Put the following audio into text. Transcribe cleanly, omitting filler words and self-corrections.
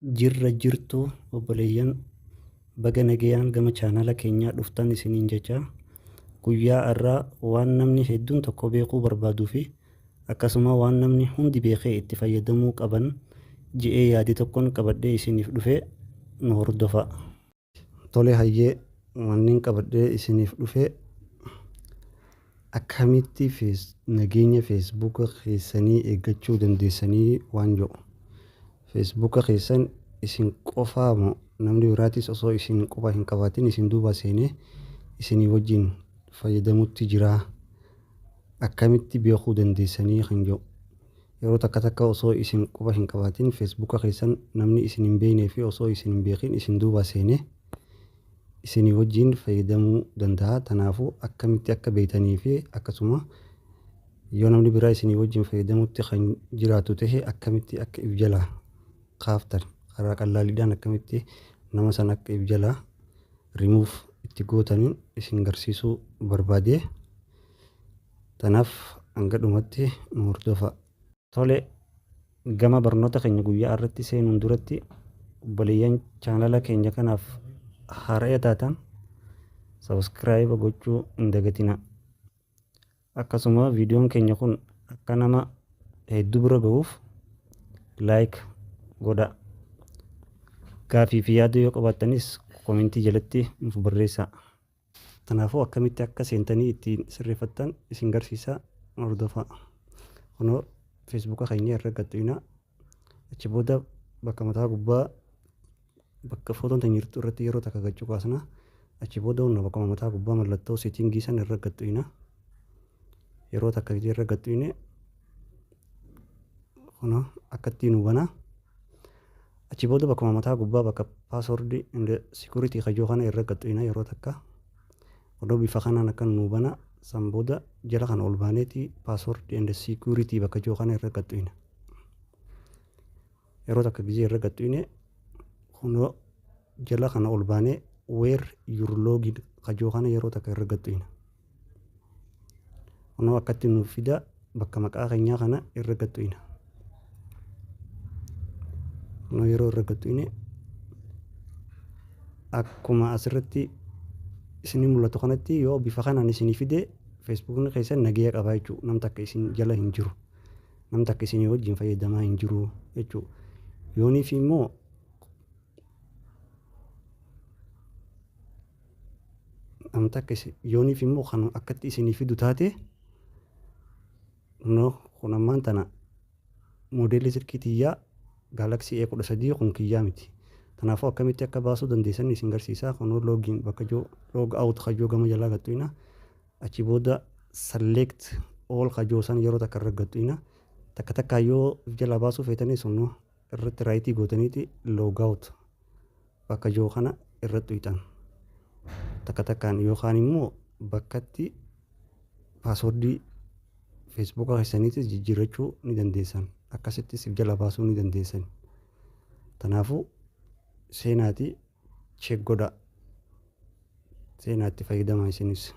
Jirra jirtu obboleeyyan baga nagayaan gama chaanala keenyaa dhuftan isiniin jecha guyyaa irraa waan namni hedduun tokko beekuu barbaaduu fi akkasuma waan namni hundi beekee itti fayyadamuu qaban je'ee yaade tokkoon qabadhee isiniif dhufe nu hordofa. Tole hayyee wannin qabadhee isiniif dhufe akkamitti nageenya feesbuuka keessanii eeggachuu dandeessanii waan jedhu. Feesbuuka keessan isin qofaa moo namni biraatis osoo isin qofa hin qabaatin isin duuba seenee isinii wajjin fayyadamutti jira. Akkamitti beekuu dandeessanii kan jedhu. Yeroo takka takka osoo isin qofa hin qabaatin feesbuuka keessan namni isin hin beeknee fi osoo isin hin beekin isin duuba seenee isinii wajjin fayyadamuu danda'a. Kanaafuu akkamitti akka beektanii fi akkasuma yoo namni biraa isinii wajjin fayyadamutti kan jiraatu ta'e akkamitti akka if jalaa kaaftan karaa qallaaliidhaan akkamitti nama sana akka if jalaa rimuuf itti gootaniin isin garsiisuu barbaade. Tanaaf hanga dhumatti nu hordofa. Tole gama barnoota keenya guyyaa irratti seenuun duratti obboleeyyan chaanala keenya kanaaf haaraa taatan sabiskiraayib gochuu hin dagatina. Akkasuma viidiyoon keenya kun akka nama hedduu bira gahuuf laayik godha. Gaaffii fi yaada yoo qabaattanis koomentii jalatti nuuf barreessaa. Kanaafuu akkamitti akka seentanii ittiin sirreeffattan isin garsiisaa hordofaa. Kunoo feesbuuka keenya irra gadhiifna. Achi booda bakka mataa gubbaa bakka footoon tan jirtu irratti yeroo takka gachuu kaasna. Achi booda hunna bakka mataa gubbaa mallattoo seetingii san irra gadhiifna. Yeroo takka irra gadhiifne kunoo akkatti nu bana. Achi booda bakka mataa gubbaa bakka paaswordii and security kajoo kana irra gadhiifna yeroo takka. Kunoo bifa kanaan akka nu bana. San booda jala kana ol baaneeti paaswordii and security bakka joo kana irra gadhiifna. Yeroo takka gizee irra gadhiifne kunoo jala kana ol baanee where your login kajoo kana yeroo takka irra gadhiifna. Kunoo akkatti nuuf fida bakka maqaa keenyaa kana irra gadhiifna. Kunoo yeroo irra gadhiifne akkuma asirratti isinii mul'atu kanatti yoo bifa kanaan isinii fide feesbuukni keessan nagaya qaba jechuudha. Nam takka isin jala hin jiru. Nam takka isinii wajjin fayyadamaa hin jiru jechuudha. Yooniif immoo nam takka yooniif immoo kan akkatti isinii fidu taate kun ammaan tana moodeelli silkii tiyyaa Galaxy A13 kun kiyyaa miti. Kanaafuu akkamitti akka baasuu dandeessan isin garsiisaa. Kunoo login bakka joo log out kajoo gama jalaa gadhiifna. Achi booda select all kajoo san yeroo takka irra gadhiifna. Takka takka yoo jala baasuu feetanii sunoo irratti raayitii gootaniiti log out bakka joo kana irratti dhiitan. Takka takkaan yookaan immoo bakkatti paaswordii feesbuuka keessaniitis jijjiirrachuu ni dandeessan. Akkasittis if jala baasuu ni dandeessan. Kanaafuu seenaatii check godhaa. Seenaatti fayyadamaa isinis.